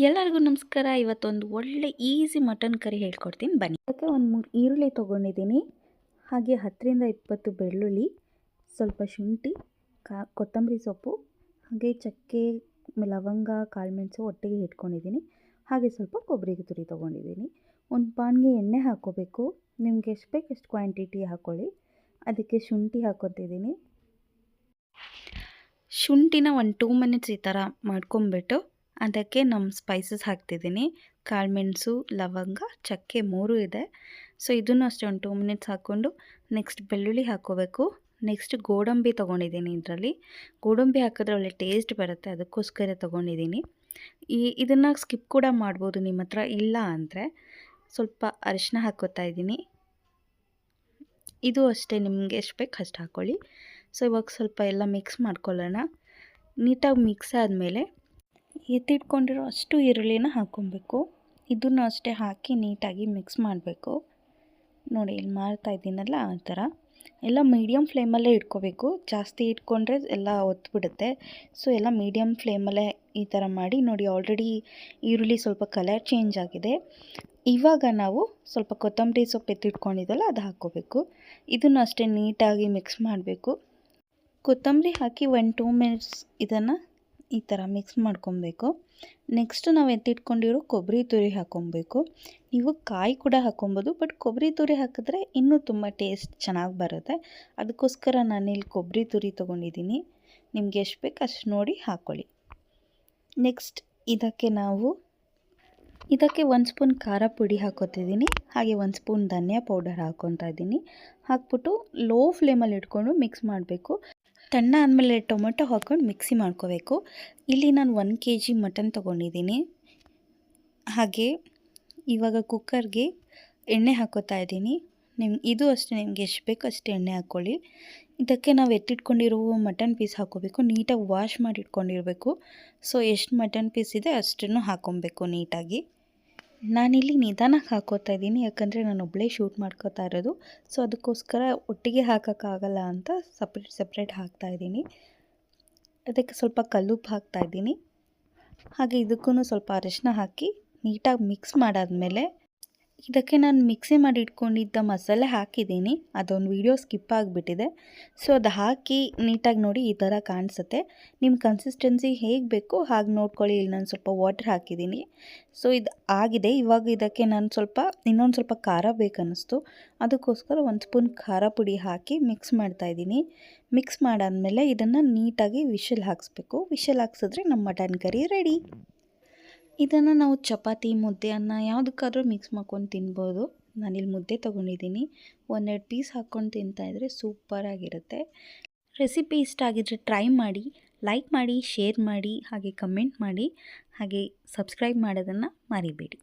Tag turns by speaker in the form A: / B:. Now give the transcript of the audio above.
A: ಎಲ್ಲರಿಗೂ ನಮಸ್ಕಾರ. ಇವತ್ತೊಂದು ಒಳ್ಳೆ ಈಸಿ ಮಟನ್ ಕರಿ ಹೇಳ್ಕೊಡ್ತೀನಿ ಬನ್ನಿ. ಅದಕ್ಕೆ ಒಂದು 3 ಈರುಳ್ಳಿ ತೊಗೊಂಡಿದ್ದೀನಿ. ಹಾಗೆ 10ರಿಂದ 20 ಬೆಳ್ಳುಳ್ಳಿ, ಸ್ವಲ್ಪ ಶುಂಠಿ, ಕೊತ್ತಂಬರಿ ಸೊಪ್ಪು, ಹಾಗೆ ಚಕ್ಕೆ, ಲವಂಗ, ಕಾಳುಮೆಣಸು ಒಟ್ಟಿಗೆ ಇಟ್ಕೊಂಡಿದ್ದೀನಿ. ಹಾಗೆ ಸ್ವಲ್ಪ ಕೊಬ್ಬರಿ ತುರಿ ತೊಗೊಂಡಿದ್ದೀನಿ. ಒಂದು ಪಾನ್ಗೆ ಎಣ್ಣೆ ಹಾಕ್ಕೋಬೇಕು. ನಿಮ್ಗೆ ಎಷ್ಟು ಬೇಕು ಎಷ್ಟು ಕ್ವಾಂಟಿಟಿ ಹಾಕ್ಕೊಳ್ಳಿ. ಅದಕ್ಕೆ ಶುಂಠಿ ಹಾಕ್ಕೊತಿದ್ದೀನಿ. ಶುಂಠಿನ ಒಂದು 2 ಮಿನಿಟ್ಸ್ ಈ ಥರ ಮಾಡ್ಕೊಂಬಿಟ್ಟು ಅದಕ್ಕೆ ನಮ್ಮ ಸ್ಪೈಸಸ್ ಹಾಕ್ತಿದ್ದೀನಿ. ಕಾಳುಮೆಣಸು, ಲವಂಗ, ಚಕ್ಕೆ 3 ಇದೆ. ಸೊ ಇದನ್ನು ಅಷ್ಟೇ ಒಂದು 2 ಮಿನಿಟ್ಸ್ ಹಾಕ್ಕೊಂಡು ನೆಕ್ಸ್ಟ್ ಬೆಳ್ಳುಳ್ಳಿ ಹಾಕ್ಕೋಬೇಕು. ನೆಕ್ಸ್ಟ್ ಗೋಡಂಬಿ ತೊಗೊಂಡಿದ್ದೀನಿ. ಇದರಲ್ಲಿ ಗೋಡಂಬಿ ಹಾಕಿದ್ರೆ ಒಳ್ಳೆ ಟೇಸ್ಟ್ ಬರುತ್ತೆ, ಅದಕ್ಕೋಸ್ಕರ ತೊಗೊಂಡಿದ್ದೀನಿ. ಇದನ್ನು ಸ್ಕಿಪ್ ಕೂಡ ಮಾಡ್ಬೋದು ನಿಮ್ಮ ಹತ್ರ ಇಲ್ಲ ಅಂದರೆ. ಸ್ವಲ್ಪ ಅರಿಶಿನ ಹಾಕ್ಕೋತಾ ಇದ್ದೀನಿ. ಇದು ಅಷ್ಟೇ, ನಿಮಗೆ ಎಷ್ಟು ಬೇಕು ಅಷ್ಟು ಹಾಕ್ಕೊಳ್ಳಿ. ಸೊ ಇವಾಗ ಸ್ವಲ್ಪ ಎಲ್ಲ ಮಿಕ್ಸ್ ಮಾಡ್ಕೊಳ್ಳೋಣ. ನೀಟಾಗಿ ಮಿಕ್ಸ್ ಆದಮೇಲೆ ಎತ್ತಿಟ್ಕೊಂಡಿರೋ ಅಷ್ಟು ಈರುಳ್ಳಿನ ಹಾಕ್ಕೊಬೇಕು. ಇದನ್ನು ಅಷ್ಟೇ ಹಾಕಿ ನೀಟಾಗಿ ಮಿಕ್ಸ್ ಮಾಡಬೇಕು. ನೋಡಿ ಇಲ್ಲಿ ಮಾಡ್ತಾ ಇದ್ದೀನಲ್ಲ, ಆ ಥರ ಎಲ್ಲ ಮೀಡಿಯಮ್ ಫ್ಲೇಮಲ್ಲೇ ಇಟ್ಕೋಬೇಕು. ಜಾಸ್ತಿ ಇಟ್ಕೊಂಡ್ರೆ ಎಲ್ಲ ಒತ್ತಿಬಿಡುತ್ತೆ. ಸೊ ಎಲ್ಲ ಮೀಡಿಯಮ್ ಫ್ಲೇಮಲ್ಲೇ ಈ ಥರ ಮಾಡಿ. ನೋಡಿ ಆಲ್ರೆಡಿ ಈರುಳ್ಳಿ ಸ್ವಲ್ಪ ಕಲರ್ ಚೇಂಜ್ ಆಗಿದೆ. ಇವಾಗ ನಾವು ಸ್ವಲ್ಪ ಕೊತ್ತಂಬರಿ ಸೊಪ್ಪು ಎತ್ತಿಟ್ಕೊಂಡಿದ್ದಲ್ಲ ಅದು ಹಾಕ್ಕೋಬೇಕು. ಇದನ್ನು ಅಷ್ಟೇ ನೀಟಾಗಿ ಮಿಕ್ಸ್ ಮಾಡಬೇಕು. ಕೊತ್ತಂಬರಿ ಹಾಕಿ 1-2 ಮಿನಿಟ್ಸ್ ಇದನ್ನು ಈ ಥರ ಮಿಕ್ಸ್ ಮಾಡ್ಕೊಬೇಕು. ನೆಕ್ಸ್ಟು ನಾವು ಎತ್ತಿಟ್ಕೊಂಡಿರೋ ಕೊಬ್ಬರಿ ತುರಿ ಹಾಕ್ಕೊಬೇಕು. ನೀವು ಕಾಯಿ ಕೂಡ ಹಾಕ್ಕೊಬೋದು, ಬಟ್ ಕೊಬ್ಬರಿ ತುರಿ ಹಾಕಿದ್ರೆ ಇನ್ನೂ ತುಂಬ ಟೇಸ್ಟ್ ಚೆನ್ನಾಗಿ ಬರುತ್ತೆ. ಅದಕ್ಕೋಸ್ಕರ ನಾನಿಲ್ಲಿ ಕೊಬ್ಬರಿ ತುರಿ ತೊಗೊಂಡಿದ್ದೀನಿ. ನಿಮ್ಗೆ ಎಷ್ಟು ಬೇಕು ಅಷ್ಟು ನೋಡಿ ಹಾಕ್ಕೊಳ್ಳಿ. ನೆಕ್ಸ್ಟ್ ಇದಕ್ಕೆ 1 ಸ್ಪೂನ್ ಖಾರ ಪುಡಿ ಹಾಕ್ಕೊತಿದ್ದೀನಿ. ಹಾಗೆ 1 ಸ್ಪೂನ್ ಧನಿಯಾ ಪೌಡರ್ ಹಾಕ್ಕೊತಾ ಇದ್ದೀನಿ. ಹಾಕ್ಬಿಟ್ಟು ಲೋ ಫ್ಲೇಮಲ್ಲಿ ಇಟ್ಕೊಂಡು ಮಿಕ್ಸ್ ಮಾಡಬೇಕು. ತಣ್ಣ ಆದಮೇಲೆ ಟೊಮೆಟೊ ಹಾಕ್ಕೊಂಡು ಮಿಕ್ಸಿ ಮಾಡ್ಕೋಬೇಕು. ಇಲ್ಲಿ ನಾನು 1 kg ಮಟನ್ ತೊಗೊಂಡಿದ್ದೀನಿ. ಹಾಗೆ ಇವಾಗ ಕುಕ್ಕರ್ಗೆ ಎಣ್ಣೆ ಹಾಕ್ಕೋತಾ ಇದ್ದೀನಿ. ಇದು ಅಷ್ಟೇ, ನಿಮ್ಗೆ ಎಷ್ಟು ಬೇಕು ಅಷ್ಟು ಎಣ್ಣೆ ಹಾಕ್ಕೊಳ್ಳಿ. ಇದಕ್ಕೆ ನಾವು ಎತ್ತಿಟ್ಕೊಂಡಿರೋ ಮಟನ್ ಪೀಸ್ ಹಾಕ್ಕೋಬೇಕು. ನೀಟಾಗಿ ವಾಶ್ ಮಾಡಿ ಇಟ್ಕೊಂಡಿರಬೇಕು. ಸೊ ಎಷ್ಟು ಮಟನ್ ಪೀಸ್ ಇದೆ ಅಷ್ಟನ್ನು ಹಾಕ್ಕೊಬೇಕು ನೀಟಾಗಿ. ನಾನಿಲ್ಲಿ ನಿಧಾನಕ್ಕೆ ಹಾಕ್ಕೋತಾ ಇದ್ದೀನಿ, ಯಾಕಂದರೆ ನಾನು ಒಬ್ಬಳೇ ಶೂಟ್ ಮಾಡ್ಕೋತಾ ಇರೋದು. ಸೊ ಅದಕ್ಕೋಸ್ಕರ ಒಟ್ಟಿಗೆ ಹಾಕೋಕ್ಕಾಗಲ್ಲ ಅಂತ ಸಪ್ರೇಟ್ ಹಾಕ್ತಾಯಿದ್ದೀನಿ. ಅದಕ್ಕೆ ಸ್ವಲ್ಪ ಕಲ್ಲುಪ್ಪು ಹಾಕ್ತಾಯಿದ್ದೀನಿ. ಹಾಗೆ ಇದಕ್ಕೂ ಸ್ವಲ್ಪ ಅರಿಶಿನ ಹಾಕಿ ನೀಟಾಗಿ ಮಿಕ್ಸ್ ಮಾಡಾದಮೇಲೆ ಇದಕ್ಕೆ ನಾನು ಮಿಕ್ಸಿ ಮಾಡಿ ಇಟ್ಕೊಂಡಿದ್ದ ಮಸಾಲೆ ಹಾಕಿದ್ದೀನಿ. ಅದೊಂದು ವಿಡಿಯೋ ಸ್ಕಿಪ್ ಆಗಿಬಿಟ್ಟಿದೆ. ಸೊ ಅದು ಹಾಕಿ ನೀಟಾಗಿ ನೋಡಿ ಈ ಥರ ಕಾಣಿಸುತ್ತೆ. ನಿಮ್ಮ ಕನ್ಸಿಸ್ಟೆನ್ಸಿ ಹೇಗೆ ಬೇಕೋ ಹಾಗೆ ನೋಡ್ಕೊಳ್ಳಿ. ಇಲ್ಲಿ ನಾನು ಸ್ವಲ್ಪ ವಾಟರ್ ಹಾಕಿದ್ದೀನಿ. ಸೊ ಇದು ಆಗಿದೆ. ಇವಾಗ ಇದಕ್ಕೆ ನಾನು ಇನ್ನೊಂದು ಸ್ವಲ್ಪ ಖಾರ ಬೇಕನ್ನಿಸ್ತು. ಅದಕ್ಕೋಸ್ಕರ 1 ಸ್ಪೂನ್ ಖಾರ ಪುಡಿ ಹಾಕಿ ಮಿಕ್ಸ್ ಮಾಡ್ತಾಯಿದ್ದೀನಿ. ಮಿಕ್ಸ್ ಮಾಡಾದಮೇಲೆ ಇದನ್ನು ನೀಟಾಗಿ ವಿಷಲ್ ಹಾಕಿಸ್ಬೇಕು. ವಿಷಲ್ ಹಾಕ್ಸಿದ್ರೆ ನಮ್ಮ ಮಟನ್ ಕರಿ ರೆಡಿ. ಇದನ್ನು ನಾವು ಚಪಾತಿ, ಮುದ್ದೆ, ಅನ್ನ ಯಾವುದಕ್ಕಾದ್ರೂ ಮಿಕ್ಸ್ ಮಾಡ್ಕೊಂಡು ತಿನ್ಬೋದು. ನಾನಿಲ್ಲಿ ಮುದ್ದೆ ತೊಗೊಂಡಿದ್ದೀನಿ. 1-2 ಪೀಸ್ ಹಾಕ್ಕೊಂಡು ತಿಂತಾಯಿದ್ರೆ ಸೂಪರಾಗಿರುತ್ತೆ. ರೆಸಿಪಿ ಇಷ್ಟ ಆಗಿದ್ರೆ ಟ್ರೈ ಮಾಡಿ, ಲೈಕ್ ಮಾಡಿ, ಶೇರ್ ಮಾಡಿ, ಹಾಗೆ ಕಮೆಂಟ್ ಮಾಡಿ, ಹಾಗೆ ಸಬ್ಸ್ಕ್ರೈಬ್ ಮಾಡೋದನ್ನು ಮರಿಬೇಡಿ.